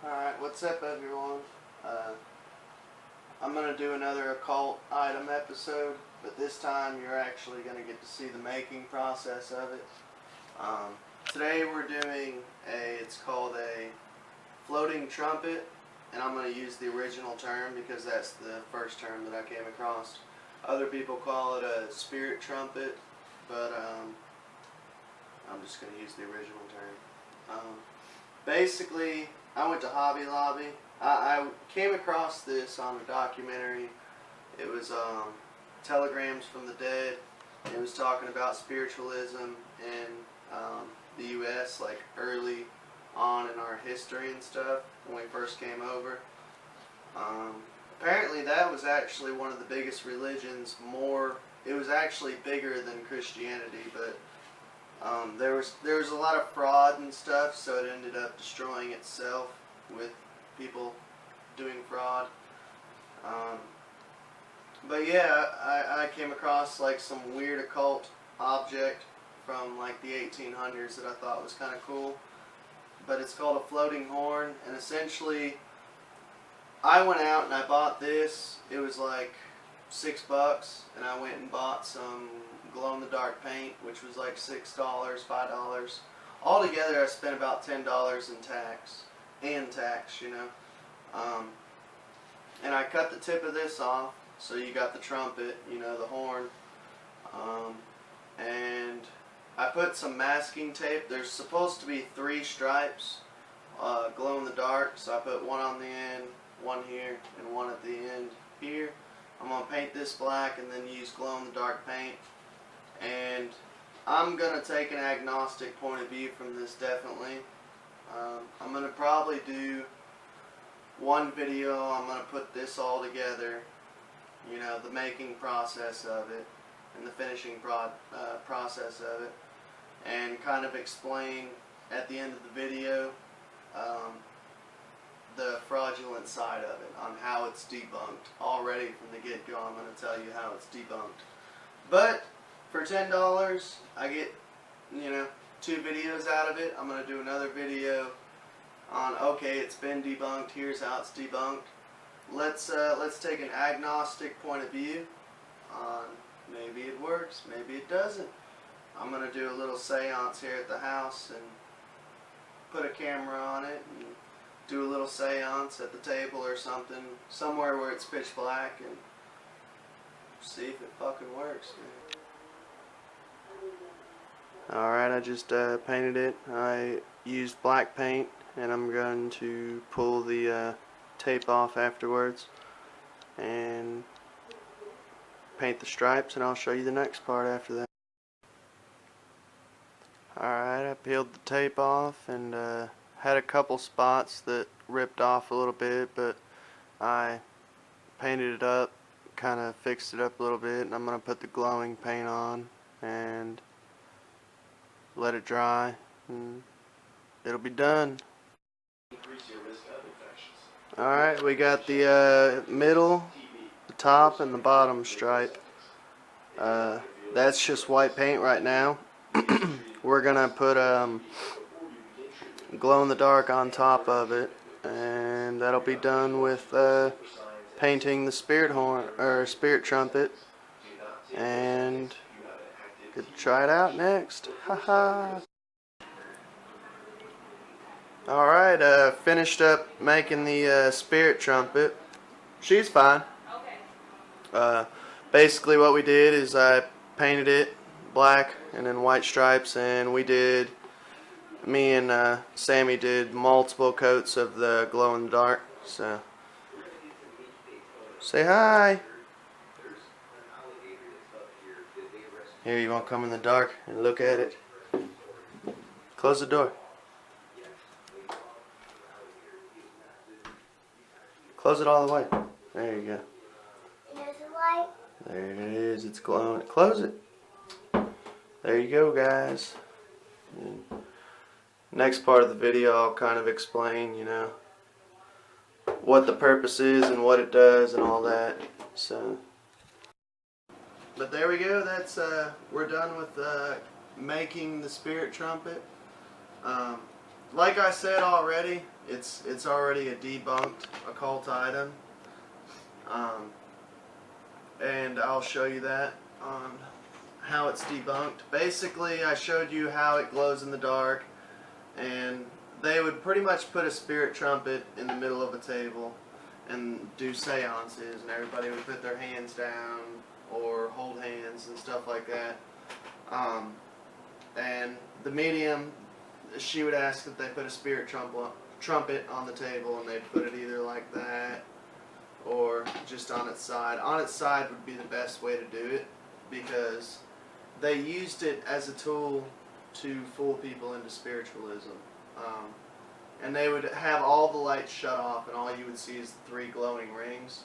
Alright, what's up everyone? I'm going to do another occult item episode, but this time you're actually going to get to see the making process of it. Today we're doing it's called a floating trumpet, and I'm going to use the original term because that's the first term that I came across. Other people call it a spirit trumpet, but I'm just going to use the original term. Basically, I went to Hobby Lobby. I came across this on a documentary. It was Telegrams from the Dead. It was talking about spiritualism in the U.S. like early on in our history and stuff when we first came over. Apparently that was actually one of the biggest religions. It was actually bigger than Christianity, but there was a lot of fraud and stuff, so it ended up destroying itself with people doing fraud. But yeah, I came across like some weird occult object from like the 1800s that I thought was kind of cool. But it's called a floating horn, and essentially I went out and I bought this. It was like $6, and I went and bought some glow-in-the-dark paint, which was like $6, $5. Altogether, I spent about $10 in tax, you know. And I cut the tip of this off, so you got the trumpet, you know, the horn. And I put some masking tape. There's supposed to be 3 stripes, glow-in-the-dark, so I put one on the end, one here, and one at the end here. I'm going to paint this black and then use glow-in-the-dark paint. And I'm going to take an agnostic point of view from this, definitely. I'm going to probably do one video. I'm going to put this all together, you know, the making process of it and the finishing process of it, and kind of explain at the end of the video the fraudulent side of it, on how it's debunked. Already from the get-go, I'm going to tell you how it's debunked. But for $10, I get, you know, 2 videos out of it. I'm going to do another video on, okay, it's been debunked, here's how it's debunked. Let's take an agnostic point of view on maybe it works, maybe it doesn't. I'm going to do a little seance here at the house and put a camera on it and do a little seance at the table or something, somewhere where it's pitch black, and see if it fucking works, man. Alright, I just painted it. I used black paint, and I'm going to pull the tape off afterwards and paint the stripes, and I'll show you the next part after that. Alright, I peeled the tape off and had a couple spots that ripped off a little bit, but I painted it up, kind of fixed it up a little bit, and I'm going to put the glowing paint on and let it dry, and it'll be done. Alright, we got the middle, the top, and the bottom stripe. That's just white paint right now. We're gonna put glow-in-the-dark on top of it, and that'll be done with painting the spirit horn, or spirit trumpet, and get to try it out next. Haha. Alright, finished up making the spirit trumpet. She's fine. Okay. Basically what we did is I painted it black and then white stripes, and me and Sammy did multiple coats of the glow-in-the-dark. So, say hi. Here, you want to come in the dark and look at it? Close the door. Close it all the way. There you go. There's a light. There it is. It's glowing. Close it. There you go, guys. And next part of the video, I'll kind of explain, you know, what the purpose is and what it does and all that. So, but there we go. That's we're done with making the spirit trumpet. Like I said already, It's already a debunked occult item, and I'll show you that on how it's debunked. Basically, I showed you how it glows in the dark, and they would pretty much put a spirit trumpet in the middle of a table and do seances, and everybody would put their hands down or hold hands and stuff like that. And the medium, she would ask that they put a spirit trumpet on the table, and they'd put it either like that or just on its side. On its side would be the best way to do it, because they used it as a tool to fool people into spiritualism. And they would have all the lights shut off, and all you would see is the 3 glowing rings.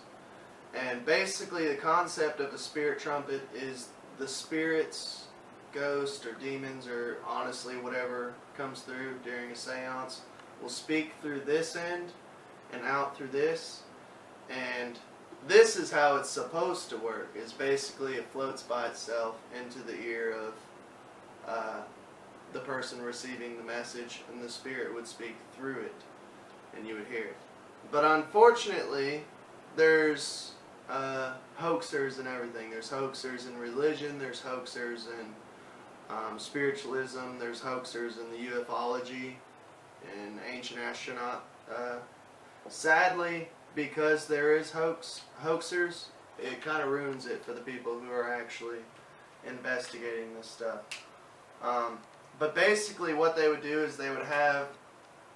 And basically the concept of a spirit trumpet is the spirits, ghosts, or demons, or honestly whatever comes through during a seance, will speak through this end and out through this. And this is how it's supposed to work, is basically it floats by itself into the ear of the person receiving the message, and the spirit would speak through it, and you would hear it. But unfortunately, there's hoaxers and everything. There's hoaxers in religion, there's hoaxers in spiritualism, there's hoaxers in the ufology and ancient astronaut. Sadly, because there is hoaxers, it kind of ruins it for the people who are actually investigating this stuff. But basically what they would do is they would have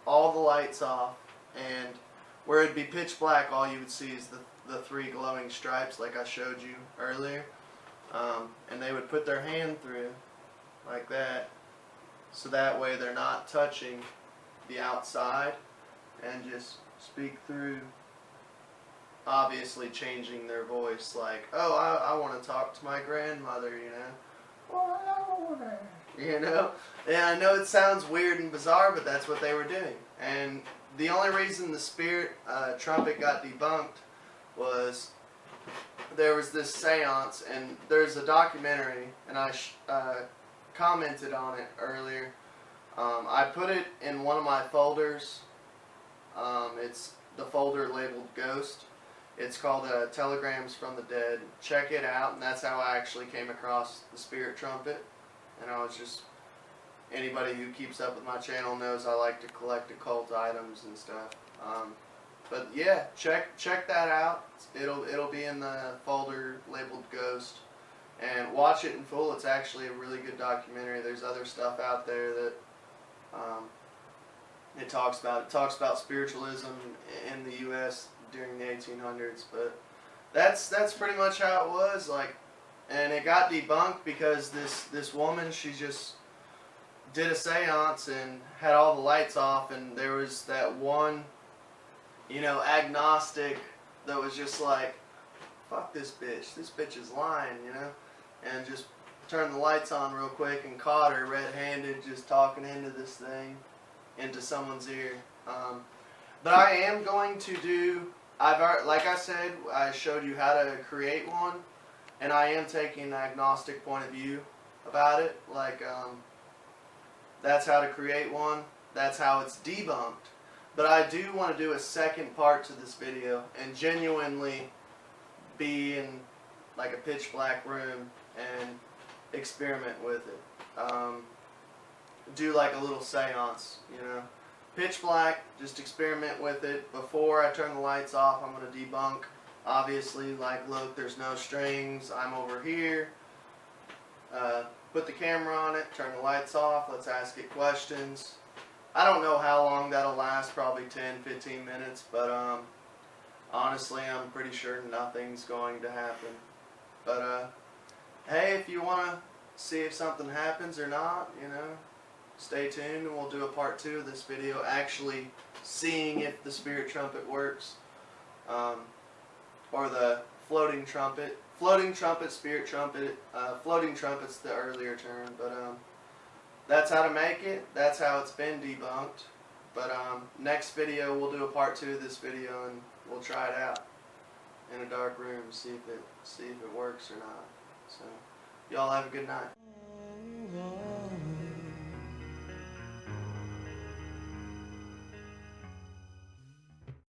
all the lights off, and where it'd be pitch black, all you would see is the 3 glowing stripes like I showed you earlier. And they would put their hand through like that, so that way they're not touching the outside, and just speak through, obviously changing their voice, like, oh, I want to talk to my grandmother, you know. Oh, hello there. You know? And I know it sounds weird and bizarre, but that's what they were doing. And the only reason the spirit trumpet got debunked was there was this seance, and there's a documentary, and I commented on it earlier. I put it in one of my folders. It's the folder labeled Ghost. It's called Telegrams from the Dead. Check it out, and that's how I actually came across the spirit trumpet. And I was just, anybody who keeps up with my channel knows I like to collect occult items and stuff. But yeah, check that out. It'll be in the folder labeled Ghost, and watch it in full. It's actually a really good documentary. There's other stuff out there that it talks about. It talks about spiritualism in the U.S. during the 1800s, but that's pretty much how it was. Like, and it got debunked because this woman, she just did a seance and had all the lights off, and there was that one, you know, agnostic that was just like, fuck this bitch is lying, you know, and just turned the lights on real quick and caught her red-handed just talking into this thing, into someone's ear. But I am going to do, like I said, I showed you how to create one, and I am taking an agnostic point of view about it. Like, that's how to create one, that's how it's debunked. But I do want to do a second part to this video and genuinely be in like a pitch black room and experiment with it. Do like a little seance, you know. Pitch black, just experiment with it. Before I turn the lights off, I'm going to debunk. Obviously, like, look, there's no strings, I'm over here. Put the camera on it, turn the lights off, let's ask it questions. I don't know how long that'll last, probably 10-15 minutes, but honestly, I'm pretty sure nothing's going to happen. But hey, if you want to see if something happens or not, you know, stay tuned, and we'll do a part 2 of this video, actually seeing if the spirit trumpet works, or the floating trumpet. Floating trumpet, spirit trumpet. Floating trumpet's the earlier term, but that's how to make it. That's how it's been debunked. But next video we'll do a part 2 of this video, and we'll try it out in a dark room, see if it works or not. So y'all have a good night.